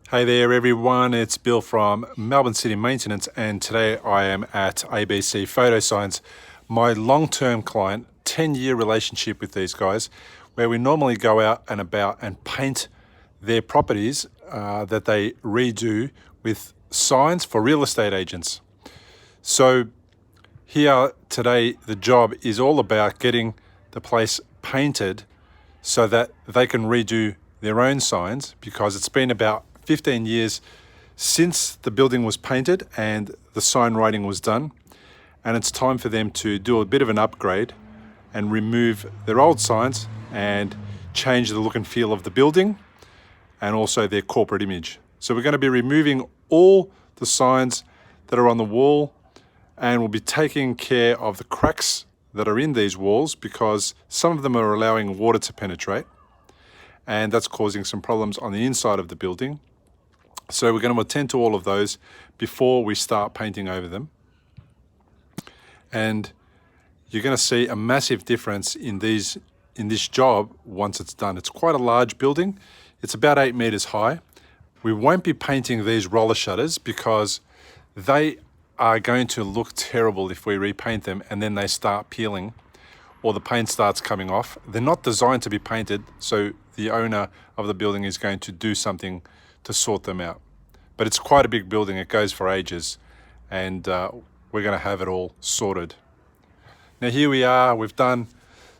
Hey there everyone, it's Bill from Melbourne City Maintenance, and today I am at ABC Photo Signs, my long-term client, 10-year relationship with these guys, where we normally go out and about and paint their properties that they redo with signs for real estate agents. So here today, the job is all about getting the place painted so that they can redo their own signs, because it's been about 15 years since the building was painted and the sign writing was done, and it's time for them to do a bit of an upgrade and remove their old signs and change the look and feel of the building and also their corporate image. So we're going to be removing all the signs that are on the wall, and we'll be taking care of the cracks that are in these walls, because some of them are allowing water to penetrate, and that's causing some problems on the inside of the building. So we're going to attend to all of those before we start painting over them. And you're going to see a massive difference in this job once it's done. It's quite a large building. It's about 8 meters high. We won't be painting these roller shutters because they are going to look terrible if we repaint them and then they start peeling or the paint starts coming off. They're not designed to be painted, so the owner of the building is going to do something to sort them out. But it's quite a big building, it goes for ages, and we're going to have it all sorted. Now here we are, we've done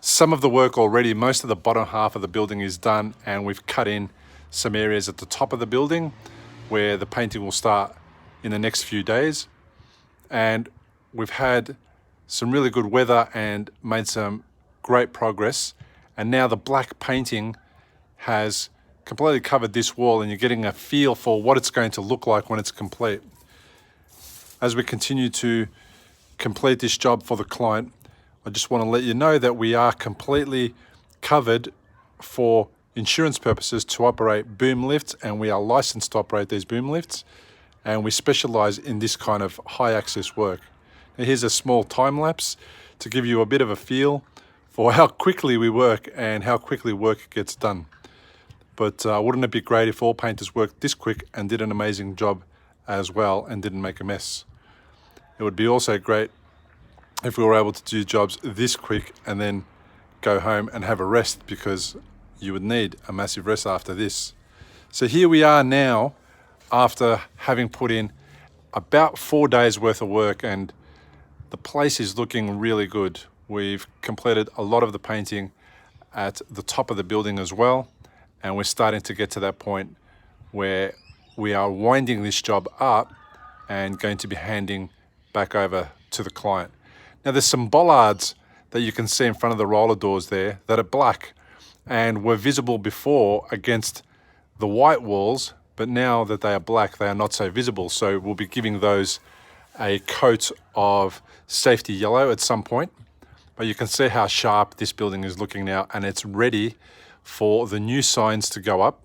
some of the work already. Most of the bottom half of the building is done, and we've cut in some areas at the top of the building where the painting will start in the next few days. And we've had some really good weather and made some great progress, and now the black painting has completely covered this wall, and you're getting a feel for what it's going to look like when it's complete. As we continue to complete this job for the client, I just want to let you know that we are completely covered for insurance purposes to operate boom lifts, and we are licensed to operate these boom lifts, and we specialize in this kind of high access work. Now here's a small time lapse to give you a bit of a feel for how quickly we work and how quickly work gets done. But wouldn't it be great if all painters worked this quick and did an amazing job as well and didn't make a mess? It would be also great if we were able to do jobs this quick and then go home and have a rest, because you would need a massive rest after this. So here we are now, after having put in about 4 days worth of work, and the place is looking really good. We've completed a lot of the painting at the top of the building as well, and we're starting to get to that point where we are winding this job up and going to be handing back over to the client. Now there's some bollards that you can see in front of the roller doors there that are black and were visible before against the white walls, but now that they are black, they are not so visible. So we'll be giving those a coat of safety yellow at some point. But you can see how sharp this building is looking now, and it's ready for the new signs to go up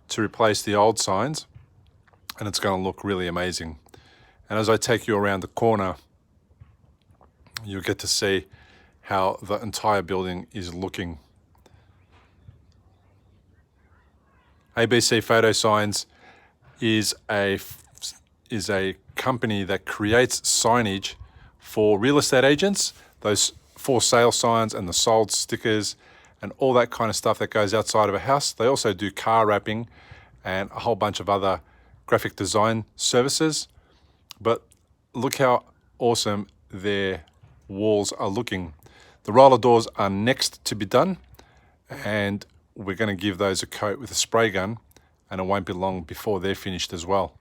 to replace the old signs, and it's going to look really amazing. And as I take you around the corner, you'll get to see how the entire building is looking. ABC Photo Signs is a company that creates signage for real estate agents, those for sale signs and the sold stickers and all that kind of stuff that goes outside of a house. They also do car wrapping and a whole bunch of other graphic design services. But look how awesome their walls are looking. The roller doors are next to be done, and we're going to give those a coat with a spray gun, and it won't be long before they're finished as well.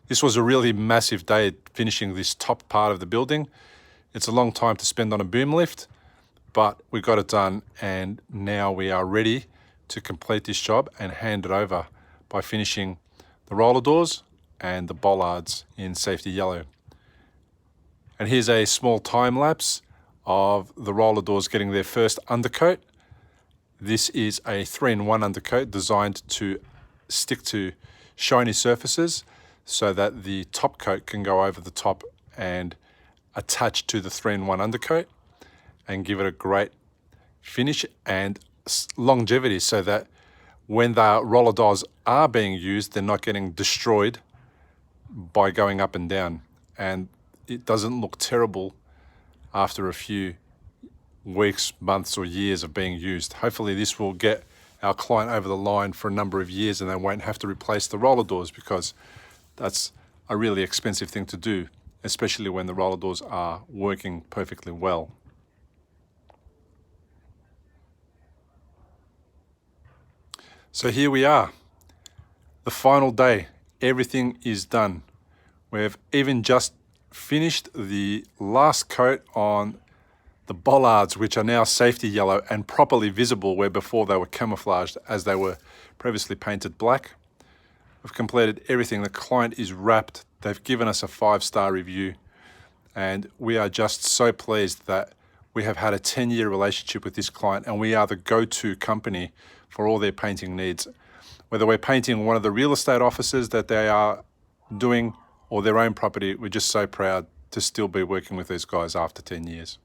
This was a really massive day finishing this top part of the building. It's a long time to spend on a boom lift, but we got it done, and now we are ready to complete this job and hand it over by finishing the roller doors and the bollards in safety yellow. And here's a small time lapse of the roller doors getting their first undercoat. This is a 3-in-1 undercoat designed to stick to shiny surfaces so that the top coat can go over the top and attach to the 3-in-1 undercoat and give it a great finish and longevity, so that when the roller doors are being used, they're not getting destroyed by going up and down. And it doesn't look terrible after a few weeks, months, or years of being used. Hopefully this will get our client over the line for a number of years and they won't have to replace the roller doors, because that's a really expensive thing to do, especially when the roller doors are working perfectly well. So here we are, the final day. Everything is done. We've even just finished the last coat on the bollards, which are now safety yellow and properly visible, where before they were camouflaged as they were previously painted black. We've completed everything. The client is wrapped. They've given us a 5-star review, and we are just so pleased that we have had a 10-year relationship with this client, and we are the go-to company for all their painting needs. Whether we're painting one of the real estate offices that they are doing or their own property, we're just so proud to still be working with these guys after 10 years.